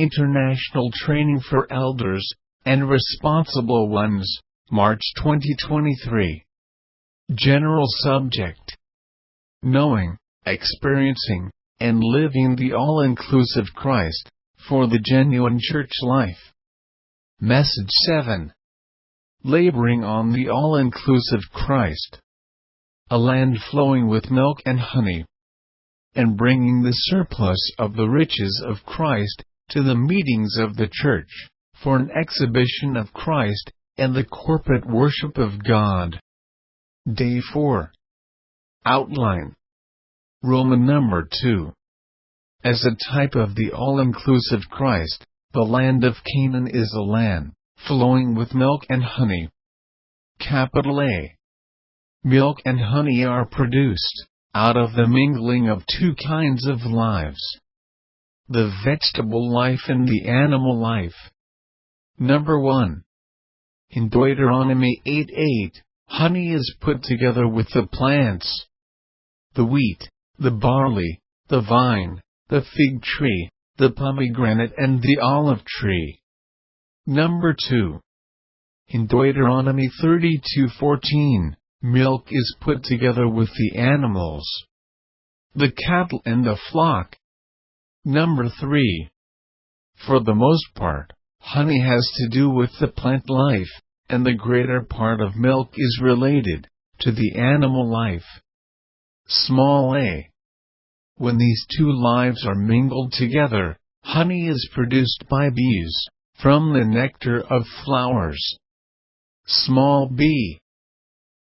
International Training for Elders and Responsible Ones, March 2023. General subject: Knowing, experiencing, and living the all-inclusive Christ for the genuine church life. Message 7. Laboring on the all-inclusive Christ. A land flowing with milk and honey, and bringing the surplus of the riches of Christ to the meetings of the church, for an exhibition of Christ and the corporate worship of God. Day 4. Outline. Roman number 2. As a type of the all-inclusive Christ, the land of Canaan is a land flowing with milk and honey. Capital A. Milk and honey are produced out of the mingling of two kinds of lives: the vegetable life and the animal life. Number 1. In Deuteronomy 8:8, honey is put together with the plants: the wheat, the barley, the vine, the fig tree, the pomegranate and the olive tree. Number 2. In Deuteronomy 32:14, milk is put together with the animals: the cattle and the flock. Number 3. For the most part, honey has to do with the plant life, and the greater part of milk is related to the animal life. Small a. When these two lives are mingled together, honey is produced by bees from the nectar of flowers. Small b.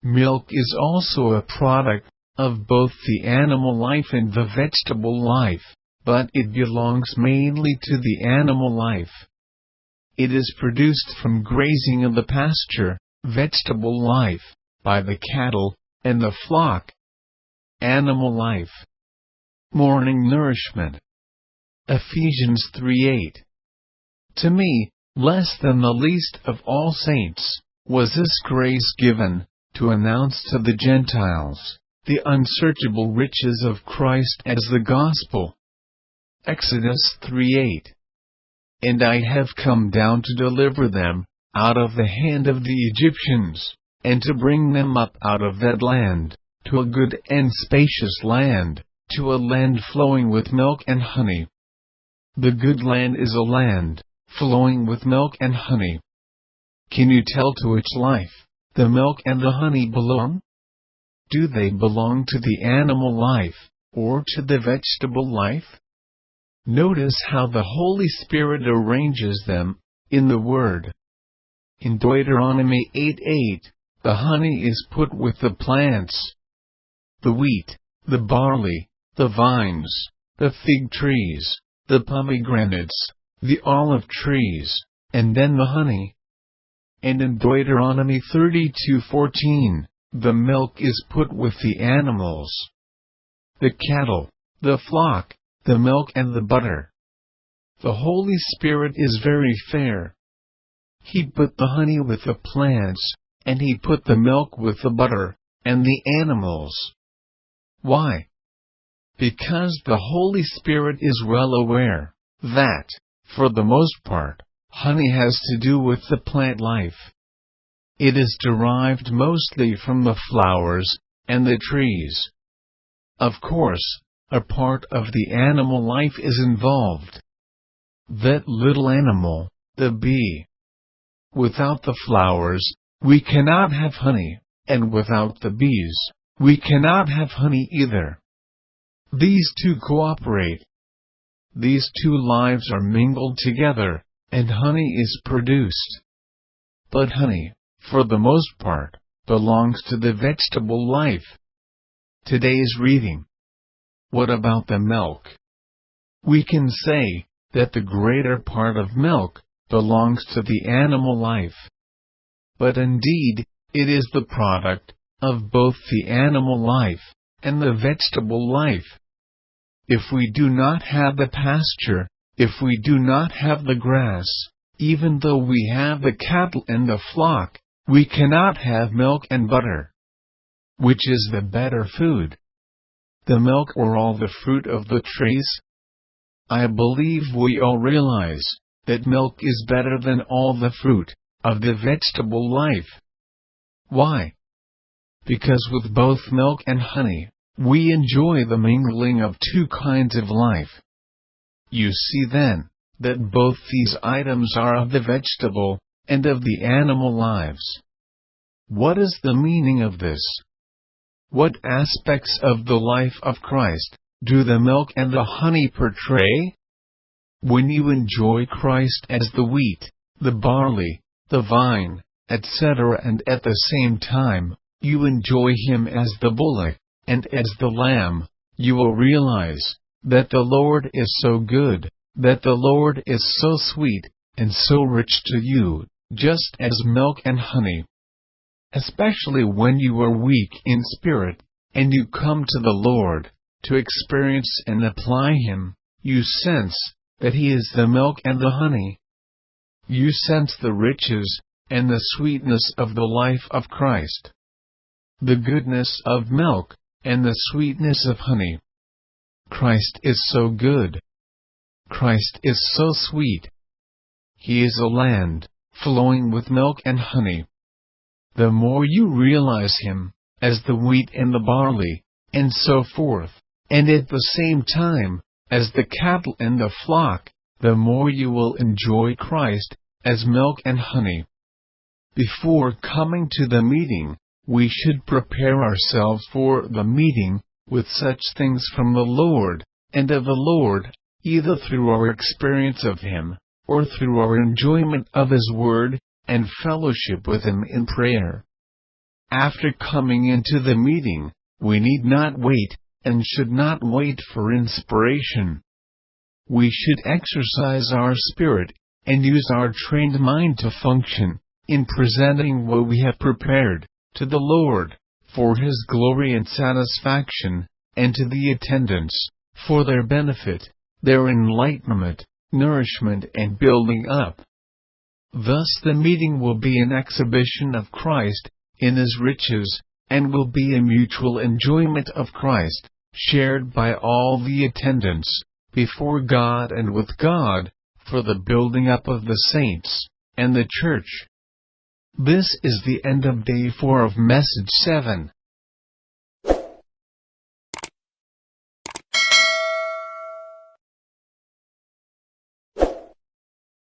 Milk is also a product of both the animal life and the vegetable life, but it belongs mainly to the animal life. It is produced from grazing in the pasture, vegetable life, by the cattle and the flock. Animal life. Morning nourishment. Ephesians 3:8. To me, less than the least of all saints, was this grace given, to announce to the Gentiles the unsearchable riches of Christ as the gospel. Exodus 3:8. And I have come down to deliver them out of the hand of the Egyptians, and to bring them up out of that land, to a good and spacious land, to a land flowing with milk and honey. The good land is a land flowing with milk and honey. Can you tell to which life the milk and the honey belong? Do they belong to the animal life, or to the vegetable life? Notice how the Holy Spirit arranges them in the Word. In Deuteronomy 8:8, the honey is put with the plants: the wheat, the barley, the vines, the fig trees, the pomegranates, the olive trees, and then the honey. And in Deuteronomy 32:14, the milk is put with the animals: the cattle, the flock, the milk and the butter. The Holy Spirit is very fair. He put the honey with the plants, and He put the milk with the butter, and the animals. Why? Because the Holy Spirit is well aware that, for the most part, honey has to do with the plant life. It is derived mostly from the flowers and the trees. Of course, a part of the animal life is involved. That little animal, the bee. Without the flowers, we cannot have honey, and without the bees, we cannot have honey either. These two cooperate. These two lives are mingled together, and honey is produced. But honey, for the most part, belongs to the vegetable life. Today's reading. What about the milk? We can say that the greater part of milk belongs to the animal life. But indeed, it is the product of both the animal life and the vegetable life. If we do not have the pasture, if we do not have the grass, even though we have the cattle and the flock, we cannot have milk and butter. Which is the better food? The milk or all the fruit of the trees? I believe we all realize that milk is better than all the fruit of the vegetable life. Why? Because with both milk and honey, we enjoy the mingling of two kinds of life. You see then, that both these items are of the vegetable and of the animal lives. What is the meaning of this? What aspects of the life of Christ do the milk and the honey portray? When you enjoy Christ as the wheat, the barley, the vine, etc., and at the same time, you enjoy Him as the bullock, and as the lamb, you will realize that the Lord is so good, that the Lord is so sweet, and so rich to you, just as milk and honey. Especially when you are weak in spirit, and you come to the Lord, to experience and apply Him, you sense that He is the milk and the honey. You sense the riches and the sweetness of the life of Christ. The goodness of milk, and the sweetness of honey. Christ is so good. Christ is so sweet. He is a land, flowing with milk and honey. The more you realize Him, as the wheat and the barley, and so forth, and at the same time, as the cattle and the flock, the more you will enjoy Christ, as milk and honey. Before coming to the meeting, we should prepare ourselves for the meeting, with such things from the Lord, and of the Lord, either through our experience of Him, or through our enjoyment of His Word, and fellowship with Him in prayer. After coming into the meeting, we need not wait, and should not wait for inspiration. We should exercise our spirit, and use our trained mind to function, in presenting what we have prepared, to the Lord, for His glory and satisfaction, and to the attendants, for their benefit, their enlightenment, nourishment and building up. Thus the meeting will be an exhibition of Christ, in His riches, and will be a mutual enjoyment of Christ, shared by all the attendants, before God and with God, for the building up of the saints, and the church. This is the end of Day 4 of Message 7.